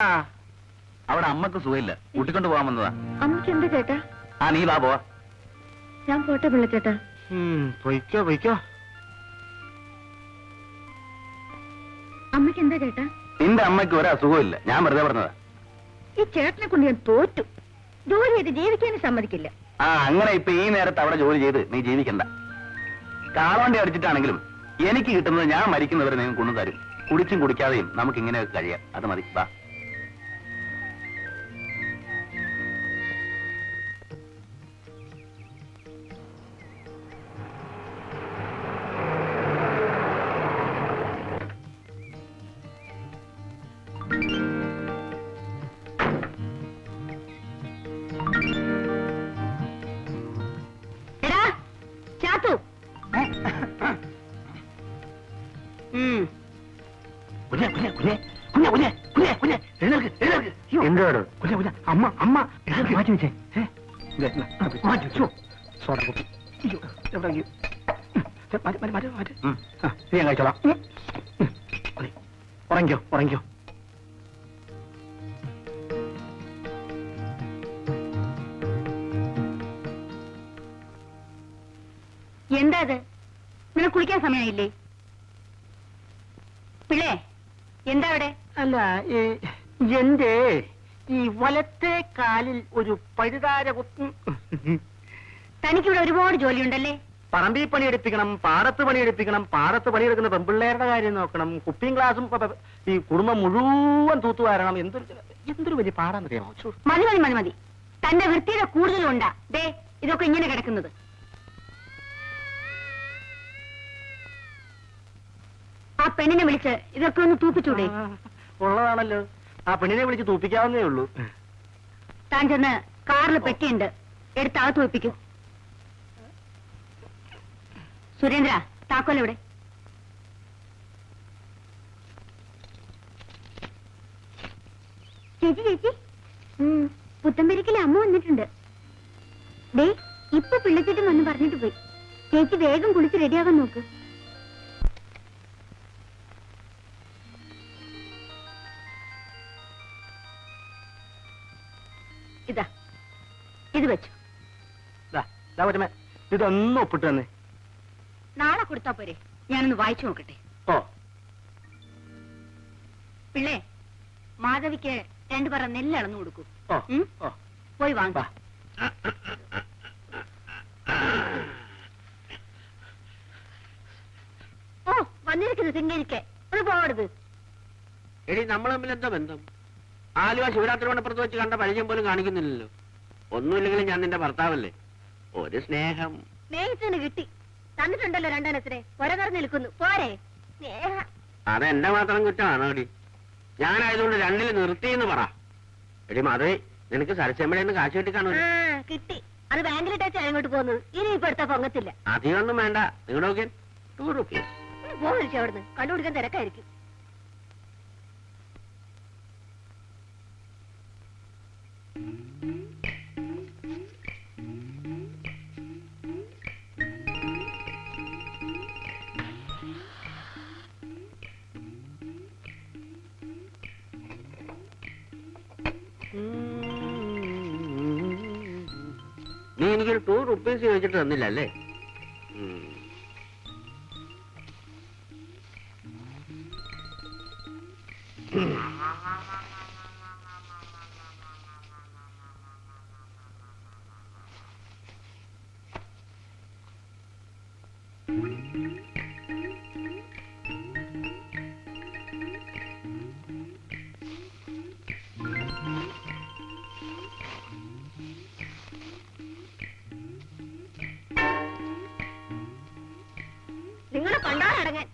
അവിടെ അമ്മക്ക് സുഖമില്ല, കൂട്ടിക്കൊണ്ട് പോകാൻ വന്നതാ. അമ്മക്ക് എന്താ ചേട്ടാ? നീ വാ പോവാ. ഞാൻ പോട്ടെ പിള്ളച്ചേട്ടാ. പൊയ്ക്കോ പൊയ്ക്കോ. അമ്മക്ക് എന്താ ചേട്ടാ? നിന്റെ അമ്മയ്ക്ക് ഒരു അസുഖമില്ല, ഞാൻ വെറുതെ പറഞ്ഞതാ. ഈ ചേട്ടനെ കൊണ്ട് ഞാൻ തോറ്റു. ജോലി ചെയ്ത് ജീവിക്കാനും സമ്മതിക്കില്ല. അങ്ങനെ ഇപ്പൊ ഈ നേരത്ത് അവിടെ ജോലി ചെയ്ത് നീ ജീവിക്കണ്ട. കാളവണ്ടി അടിച്ചിട്ടാണെങ്കിലും എനിക്ക് കിട്ടുന്നത് ഞാൻ മരിക്കുന്നവരെ നിങ്ങൾ കൊണ്ടു തരും. കുടിച്ചും കുടിക്കാതെയും നമുക്ക് ഇങ്ങനെയൊക്കെ കഴിയാം. അത് മതി, വാ. ഞാൻ കഴിച്ചോളാം. ഉറങ്ങിക്കോ ഉറങ്ങിക്കോ. എന്താ അത്? നിനക്ക് കുളിക്കാൻ സമയമായില്ലേ? പിള്ളേ എന്താ അവിടെ? അല്ല, എന്റെ ഈ വലത്തെ കാലിൽ ഒരു പഴുതാര കുത്തും. തനിക്കിവിടെ ഒരുപാട് ജോലിയുണ്ടല്ലേ? പറമ്പിൽ പണിയെടുപ്പിക്കണം, പാടത്ത് പണിയെടുപ്പിക്കണം, പാടത്ത് പണിയെടുക്കുന്ന പെമ്പിള്ളേരുടെ കാര്യം നോക്കണം, കുപ്പിയും ഗ്ലാസും ഈ കുടുംബം മുഴുവൻ തൂത്തുവാരണം. എന്തൊരു വലിയ പാടാന്നറിയാമോ? മതി മതി മതി മതി. തന്റെ വൃത്തിയുടെ കൂടുതലുണ്ടാ ദേ ഇതൊക്കെ ഇങ്ങനെ കിടക്കുന്നത്. ആ പെണ്ണിനെ വിളിച്ച് ഇതൊക്കെ ഒന്ന് തൂപ്പിച്ചൂടെ? ഉള്ളതാണല്ലോ, ആ പെണ്ണിനെ വിളിച്ച് തൂപ്പിക്കാവുന്നേ ഉള്ളൂ. താൻ ചെന്ന് കാറിൽ പെട്ടിയുണ്ട്, എടുത്ത് അകത്ത് വെപ്പിക്കും. സുരേന്ദ്ര, താക്കോൽ എവിടെ? ചേച്ചി ചേച്ചി, പുത്തമ്പരിക്കലെ അമ്മ വന്നിട്ടുണ്ട്. ദേ ഇപ്പൊ പിള്ളച്ചേട്ടൻ വന്ന് പറഞ്ഞിട്ട് പോയി. ചേച്ചി വേഗം കുളിച്ച് റെഡിയാകാൻ നോക്ക്. ഇതാ ഇത് വെച്ചു. ഇതൊന്നും ഒപ്പിട്ട് തന്നെ നാളെ കൊടുത്താ പോരെ? ഞാനൊന്ന് വായിച്ചു നോക്കട്ടെ. ഓ പിള്ളേ, മാധവിക്ക് 2 പറ നെല്ല് അളന്നു കൊടുക്കൂ. പോയി വാങ്ങ. ഓ വന്നിരിക്കുന്നു സിംഗരിക്ക്. അത് പോകരുത്. എടി, നമ്മൾ തമ്മിൽ എന്താ ബന്ധം? ആലുവ ശിവരാത്രി മണപ്പുറത്ത് വെച്ച് കണ്ട പരിചയം പോലും കാണിക്കുന്നില്ലല്ലോ. ഒന്നുമില്ലെങ്കിലും ഞാൻ നിന്റെ ഭർത്താവല്ലേ. ഒരു സ്നേഹം സ്നേഹത്തിന് കിട്ടി. തന്നിട്ടുണ്ടല്ലോ 2 എണ്ണത്തിനെ. ഒരകർ നിൽക്കുന്നു പോരെ സ്നേഹ. അതെന്റെ മാത്രം കുറ്റമാണോ എടി? ഞാനായതുകൊണ്ട് 2-ൽ നിർത്തിയെന്ന് പറ. എടി മാധവി, നിനക്ക് സരസ്യമ്മയുടെ കാശ് കിട്ടി കാണൂ. കിട്ടി. അത് ബാങ്കിലിട്ടാച്ചാ അങ്ങോട്ട് പോകുന്നത്. ഇനി ഇപ്പൊ എടുത്താ പൊങ്ങത്തില്ല. അധികമൊന്നും വേണ്ട. നിങ്ങളുടെ 2 റുപ്പീസ് പോകഴിച്ചു അവിടുന്ന്. കണ്ടുപിടിക്കാൻ തിരക്കായിരിക്കും. നീ എനിക്കൊരു 2 റുപ്പീസ് ചോദിച്ചിട്ട് തന്നില്ല അല്ലേ? നിങ്ങൾ കൊണ്ടാടങ്ങാൻ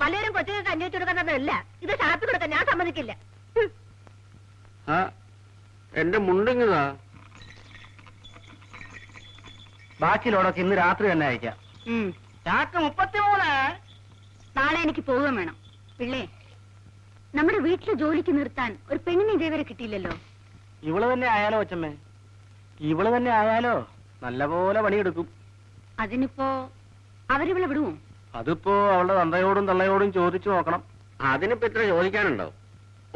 വല്ലവരും കൊച്ചുങ്ങൾക്ക് അന്വേഷിച്ചു കൊടുക്കുന്നതല്ല. ഇത് ഷാപ്പി കൊടുക്കാൻ ഞാൻ സമ്മതിക്കില്ല. എന്റെ മുണ്ടിങ്ങതാ. ബാക്കിയുള്ളതൊക്കെ ഇന്ന് രാത്രി തന്നെ അയക്കാം. ചാക്ക് 33. നാളെ എനിക്ക് പോവുകയും വേണം. പിള്ളേ, നമ്മുടെ വീട്ടിലെ ജോലിക്ക് നിർത്താൻ ഒരു പെണ്ണിനെ ഇതേവരെ കിട്ടിയില്ലല്ലോ. ഇവള് തന്നെ ആയാലോ അച്ഛമ്മേ? ഇവള് തന്നെ ആയാലോ? നല്ലപോലെ പണിയെടുക്കും. അതിനിപ്പോ അവരിവളെ വിടുവോ? അതിപ്പോ അവളുടെ തന്തയോടും തള്ളയോടും ചോദിച്ചു നോക്കണം. അതിനിപ്പോ ഇത്ര ചോദിക്കാനുണ്ടോ?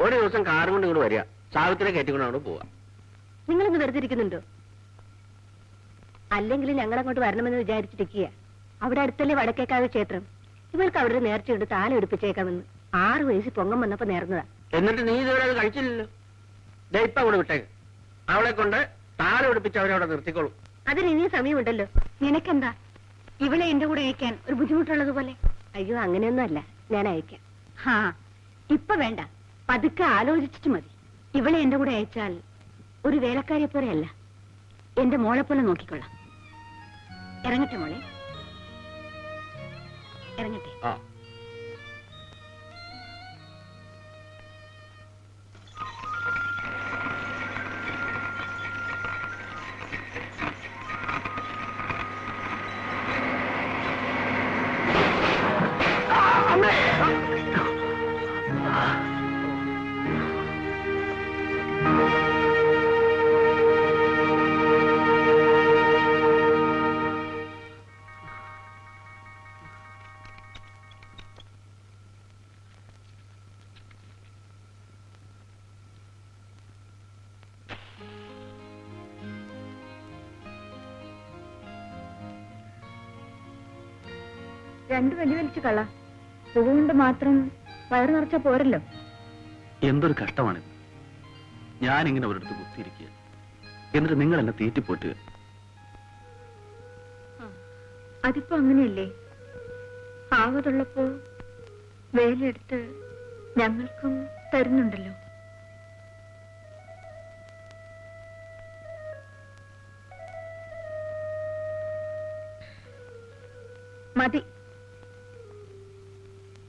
ഒരു ദിവസം കാറും കൊണ്ട് ഇങ്ങോട്ട് വരിക, സാവിത്രിയെ കയറ്റിക്കൊണ്ട് അവിടെ പോവാം. നിങ്ങളിന്ന് വെറുതെ ഇരിക്കുന്നുണ്ടോ? അല്ലെങ്കിൽ ഞങ്ങളങ്ങോട്ട് വരണമെന്ന് വിചാരിച്ചിരിക്കുക. അവിടെ അടുത്തല്ലേ വടക്കേക്കാവ് ക്ഷേത്രം. ഇവർക്ക് അവിടെ നേർച്ചയുണ്ട്, താല എടുപ്പിച്ചേക്കാമെന്ന്. 6 വയസ്സിൽ പൊങ്ങം വന്നപ്പോ നേർന്നതാ. എന്നിട്ട് നീ ഇതുവരെ അത് കഴിച്ചില്ലല്ലോ. ഇപ്പൊ അവിടെ വിട്ടേക്ക്. അവളെ കൊണ്ട് താല എടുപ്പിച്ച് അവരവിടെ നിർത്തിക്കോളൂ. അതിന് ഇനിയും സമയമുണ്ടല്ലോ. നിനക്കെന്താ ഇവളെ എന്റെ കൂടെ അയക്കാൻ ഒരു ബുദ്ധിമുട്ടുള്ളത് പോലെ? അയ്യോ, അങ്ങനെയൊന്നും അല്ല, ഞാൻ അയക്കാം. ഹാ, ഇപ്പൊ വേണ്ട, പതുക്കെ ആലോചിച്ചിട്ട് മതി. ഇവളെ എന്റെ കൂടെ അയച്ചാൽ ഒരു വേലക്കാരിയെ പോലെയല്ല, എന്റെ മോളെ പോലെ നോക്കിക്കൊള്ളാം. ഇറങ്ങട്ടെ മോളെ, ഇറങ്ങട്ടെ. ആ, രണ്ടു വലി വലിച്ചു കള. സുഖകൊണ്ട് മാത്രം വയറു നിറച്ച പോരല്ലോ. എന്തൊരു കഷ്ടമാണിത്. ഞാനിങ്ങനെ ഒരിടത്ത് കുത്തിയിരിക്കുക, എന്നിട്ട് നിങ്ങൾ എന്നെ തീറ്റിപ്പോറ്റുക. അതിപ്പോ അങ്ങനെയല്ലേ? ആവതുള്ളപ്പോ വേലയെടുത്ത് ഞങ്ങൾക്കും തരുന്നുണ്ടല്ലോ. മതി,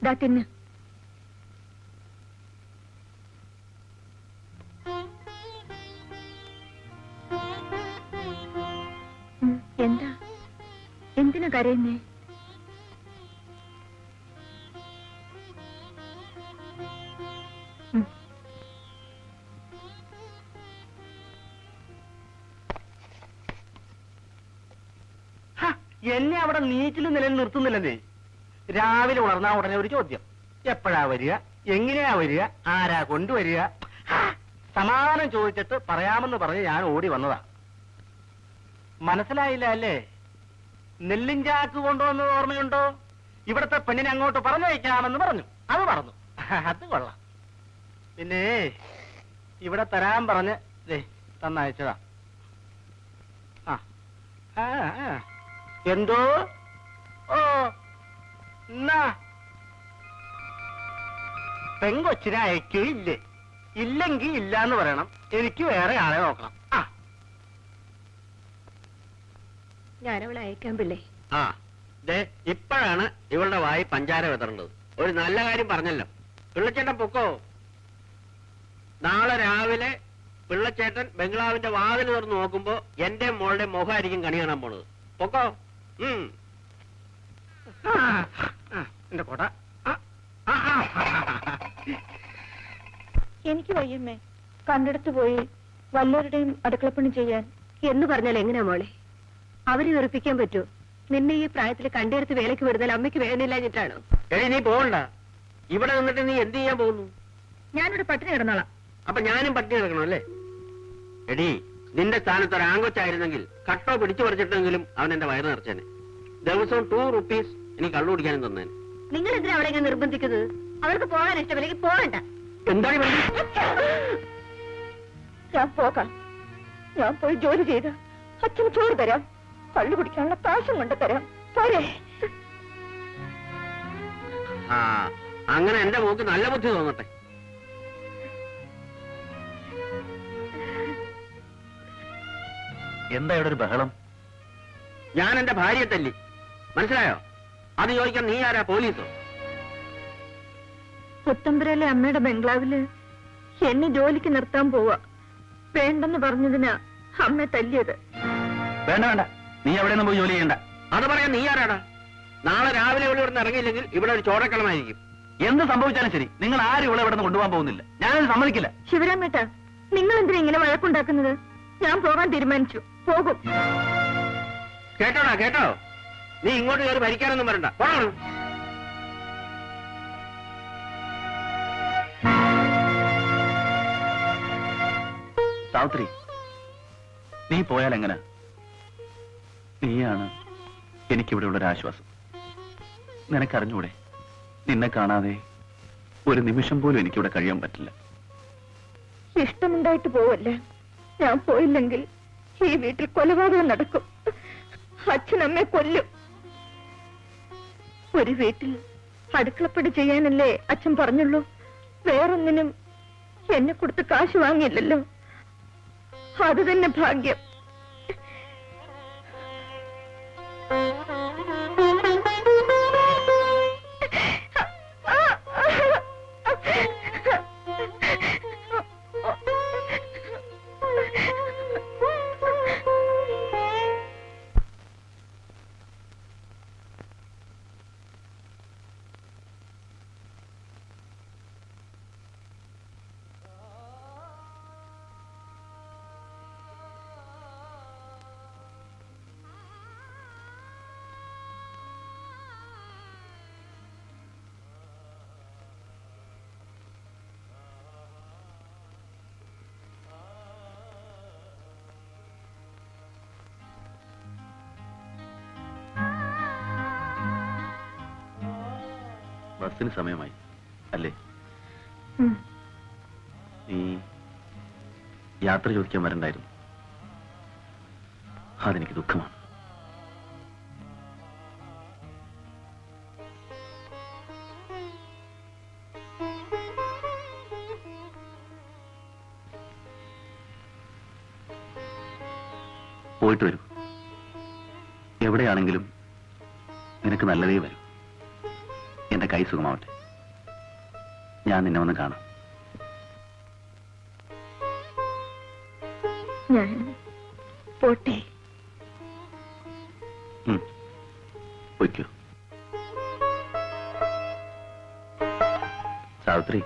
ദാ തിന്ന്. എന്താ, എന്തിനാ കരയുന്നേ? എന്നെ അവിടെ നീറ്റിൽ നിലനിർത്തുന്നില്ലെന്നേ. രാവിലെ ഉണർന്നാ ഉടനെ ഒരു ചോദ്യം, എപ്പോഴാ വരിക, എങ്ങനെയാ വരിക, ആരാ കൊണ്ടുവരിക. സമാധാനം ചോദിച്ചിട്ട് പറയാമെന്ന് പറഞ്ഞ് ഞാൻ ഓടി വന്നതാ. മനസ്സിലായില്ല അല്ലേ? നെല്ലും ചാക്ക് കൊണ്ടുവന്നത് ഓർമ്മയുണ്ടോ? ഇവിടത്തെ പെണ്ണിനെ അങ്ങോട്ട് പറഞ്ഞു വയ്ക്കാമെന്ന് പറഞ്ഞു. അത് പറഞ്ഞു, അത് കൊള്ളാം. പിന്നെ ഇവിടെ തരാൻ പറഞ്ഞ് തന്നയച്ചതാ. എന്തോ? ഓ, എന്നാ പെങ്കൊച്ചിനെ അയക്കുകയില്ലേ? ഇല്ലെങ്കിൽ ഇല്ലാന്ന് പറയണം. എനിക്ക് വേറെ ആളെ നോക്കണം. ഞാനവളെ അയക്കാൻ പിള്ളേ. ആ, ഇപ്പോഴാണ് ഇവളുടെ വായി പഞ്ചാര വിതറേണ്ടത്. ഒരു നല്ല കാര്യം പറഞ്ഞല്ലോ. പിള്ളച്ചേട്ടൻ പൊക്കോ. നാളെ രാവിലെ പിള്ളച്ചേട്ടൻ ബംഗ്ലാവിന്റെ വാതിൽ തുറന്ന് നോക്കുമ്പോ എന്റെ മോളുടെ മുഖമായിരിക്കും കണി കാണാൻ പോണത്. പൊക്കോ. എന്റെ കോട്ട. എനിക്ക് വയ്യമ്മേ, കണ്ടിടത്ത് പോയി വല്ലവരുടെയും അടുക്കളപ്പണി ചെയ്യാൻ. എന്ന് പറഞ്ഞാൽ എങ്ങനെയാ മോളെ? അവരെ വെറുപ്പിക്കാൻ പറ്റൂ? നിന്നെ ഈ പ്രായത്തിൽ കണ്ടെടുത്ത് വേലയ്ക്ക് വിടുന്നാൽ അമ്മയ്ക്ക് വേദനയില്ലാഞ്ഞിട്ടാണോ? എടി, നീ പോകണ്ട. ഇവിടെ നിന്നിട്ട് നീ എന്ത് ചെയ്യാൻ പോകുന്നു? ഞാനിവിടെ പട്ടിണി കിടന്നോളാം. അപ്പൊ ഞാനും പട്ടിണി കിടക്കണം അല്ലേ? എടി, നിന്റെ സ്ഥാനത്ത് ഒരു ആങ്കൊച്ചായിരുന്നെങ്കിൽ കട്ടോ പിടിച്ചു പറിച്ചിട്ടെങ്കിലും അവൻ എന്റെ വയറ് നിറച്ചേനെ. ദിവസവും 2 rupees എനിക്ക് കള്ളു കുടിക്കാനും തന്നേനെ. നിങ്ങൾ എന്തിനാ അവിടെ ഇങ്ങനെ നിർബന്ധിക്കുന്നത്? അവർക്ക് പോകാൻ ഇഷ്ടമില്ലെങ്കിൽ പോകണ്ട. എന്താണ് ഞാൻ പോകാം. ഞാൻ പോയി ജോലി ചെയ്ത് അച്ഛന് ചോറ് തരാം, കള്ളു കുടിക്കാനുള്ള കാശും കൊണ്ട് തരാം. പോരെ? ആ, അങ്ങനെ എന്റെ മോക്ക് നല്ല ബുദ്ധി തോന്നട്ടെ. എന്താ ഇവിടെ ഒരു ബഹളം? ഞാൻ എന്റെ ഭാര്യയെ തല്ലി, മനസ്സിലായോ? അത് ചോദിക്കാൻ നീ ആരാ, പോലീസോ? പുത്തമ്പുരയിലെ അമ്മയുടെ ബംഗ്ലാവില് എന്നെ ജോലിക്ക് നിർത്താൻ പോവാ. വേണ്ടെന്ന് പറഞ്ഞതിനാ അമ്മ തല്ലിയത്. വേണ്ട വേണ്ട, നീ എവിടെയൊന്നും പോയി ജോലി ചെയ്യണ്ട. അത് പറയാൻ നീ ആരാടാ? നാളെ രാവിലെ ഇവിടെ ഇവിടുന്ന് ഇറങ്ങിയില്ലെങ്കിൽ ഇവിടെ ഒരു ചോരക്കളമായിരിക്കും. എന്ത് സംഭവിച്ചാലും ശരി, നിങ്ങൾ ആരും ഇവിടെ ഇവിടെ കൊണ്ടുപോകാൻ പോകുന്നില്ല. ഞാനത് സമ്മതിക്കില്ല. ശിവരാമേട്ടാ, നിങ്ങൾ എന്തിനാ ഇങ്ങനെ വഴക്കുണ്ടാക്കുന്നത്? ഞാൻ പോകാൻ തീരുമാനിച്ചു, പോകും. കേട്ടോടാ, കേട്ടോ? നീ ഇങ്ങോട്ട് കയറി ഭരിക്കാനൊന്നും വരണ്ട. പോണം. സാവിത്രി, നീ പോയാൽ എങ്ങനെ? നീയാണ് എനിക്കിവിടെ ഉള്ളൊരു ആശ്വാസം. നിനക്കറിഞ്ഞൂടെ, നിന്നെ കാണാതെ ഒരു നിമിഷം പോലും എനിക്കിവിടെ കഴിയാൻ പറ്റില്ല. ഇഷ്ടമുണ്ടായിട്ട് പോവല്ല. ഞാൻ പോയില്ലെങ്കിൽ ഈ വീട്ടിൽ കൊലപാതകം നടക്കും. അച്ഛനമ്മയെ കൊല്ലും. ഒരു വീട്ടിൽ അടുക്കളപ്പടി ചെയ്യാനല്ലേ അച്ഛൻ പറഞ്ഞുള്ളൂ. വേറൊന്നിനും എന്നെ കൊടുത്ത് കാശ് വാങ്ങിയില്ലല്ലോ. അത് തന്നെ ഭാഗ്യം. ബസ്സിന് സമയമായി അല്ലേ? നീ യാത്ര ചോദിക്കാൻ വരണ്ടായിരുന്നു. അതെനിക്ക് ദുഃഖമാണ്. പോയിട്ട് വരൂ. എവിടെയാണെങ്കിലും നിനക്ക് നല്ലതേ വരും. എന്റെ കൈ സുഖമാവട്ടെ. ഞാൻ നിന്നെ വന്ന് കാണാം. ഞാൻ പോട്ടെ. വയ്ക്കൂ. സാവിത്രി,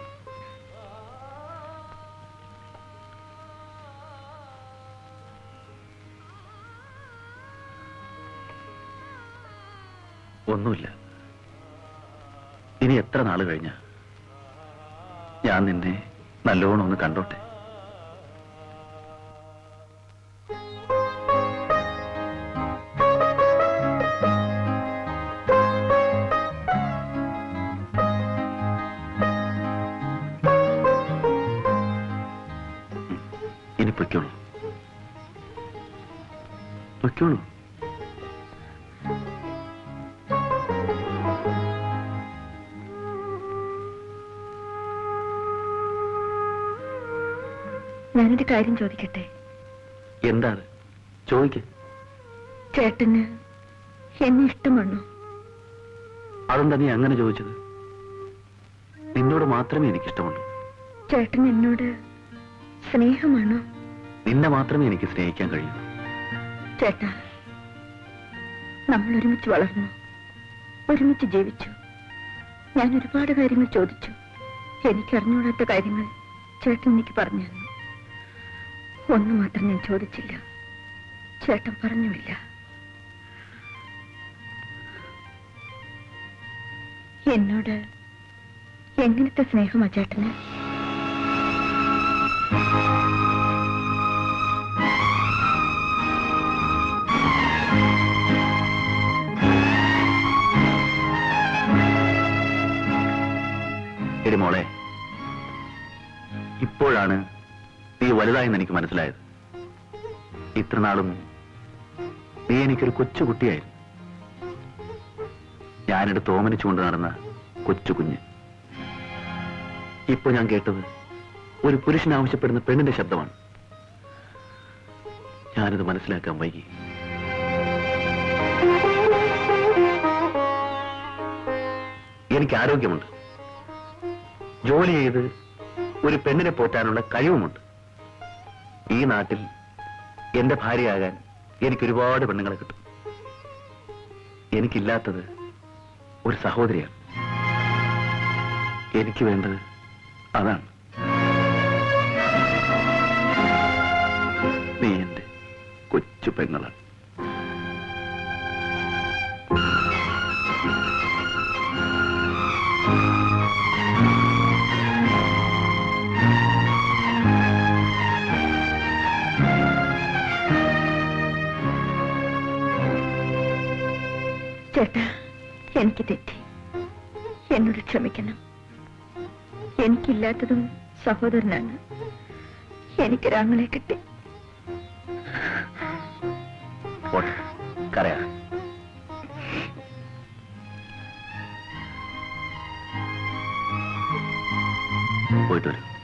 ഒന്നുമില്ല. ഇനി എത്ര നാള് കഴിഞ്ഞ ഞാൻ നിന്നെ നല്ലോണം ഒന്ന് കണ്ടോട്ടെ. ഇനി പൊയ്ക്കോളൂ, പൊയ്ക്കോളൂ. ഞാനൊരു കാര്യം ചോദിക്കട്ടെ? എന്താണ്? ചോദിക്ക്. ചേട്ടന് എന്നെ ഇഷ്ടമാണോ? അതെന്താ നീ അങ്ങനെ ചോദിച്ചത്? നിന്നോട് മാത്രമേ എനിക്കിഷ്ടമുള്ളൂ. ചേട്ടൻ എന്നോട് സ്നേഹമാണോ? നിന്നെ മാത്രമേ എനിക്ക് സ്നേഹിക്കാൻ കഴിയൂ. ചേട്ടാ, നമ്മൾ ഒരുമിച്ച് വളർന്നു, ഒരുമിച്ച് ജീവിച്ചു. ഞാൻ ഒരുപാട് കാര്യങ്ങൾ ചോദിച്ചു. എനിക്കറിഞ്ഞൂടാത്ത കാര്യങ്ങൾ ചേട്ടൻ എനിക്ക് പറഞ്ഞു തന്നു. ഒന്നു മാത്രം ഞാൻ ചോദിച്ചില്ല, ചേട്ടൻ പറഞ്ഞുമില്ല. എന്നോട് എങ്ങനത്തെ സ്നേഹമാ ചേട്ടന്? എടി മോളെ, ഇപ്പോഴാണ് നീ വലുതായെന്ന് എനിക്ക് മനസ്സിലായത്. ഇത്രനാളും നീ എനിക്കൊരു കൊച്ചുകുട്ടിയായിരുന്നു. ഞാനെടുത്ത് ഓമനിച്ചുകൊണ്ട് നടന്ന കൊച്ചു കുഞ്ഞ്. ഇപ്പൊ ഞാൻ കേട്ടത് ഒരു പുരുഷൻ ആവശ്യപ്പെടുന്ന പെണ്ണിന്റെ ശബ്ദമാണ്. ഞാനത് മനസ്സിലാക്കാൻ വൈകി. എനിക്ക് ആരോഗ്യമുണ്ട്, ജോലി ചെയ്ത് ഒരു പെണ്ണിനെ പോറ്റാനുള്ള കഴിവുമുണ്ട്. ഈ നാട്ടിൽ എന്റെ ഭാര്യയാകാൻ എനിക്ക് ഒരുപാട് പെണ്ണുങ്ങളെ കിട്ടും. എനിക്കില്ലാത്തത് ഒരു സഹോദരിയാണ്. എനിക്ക് വേണ്ടത് അതാണ്. നീ എന്റെ കൊച്ചു പെങ്ങളാണ്. ചേട്ടാ, എനിക്ക് തെറ്റി. എന്നോട് ക്ഷമിക്കണം. എനിക്കില്ലാത്തതും സഹോദരനാണ്. എനിക്കൊരാങ്ങളെ കിട്ടി. പോട്ടെ, കരയാ. പോയിട്ട് വരും.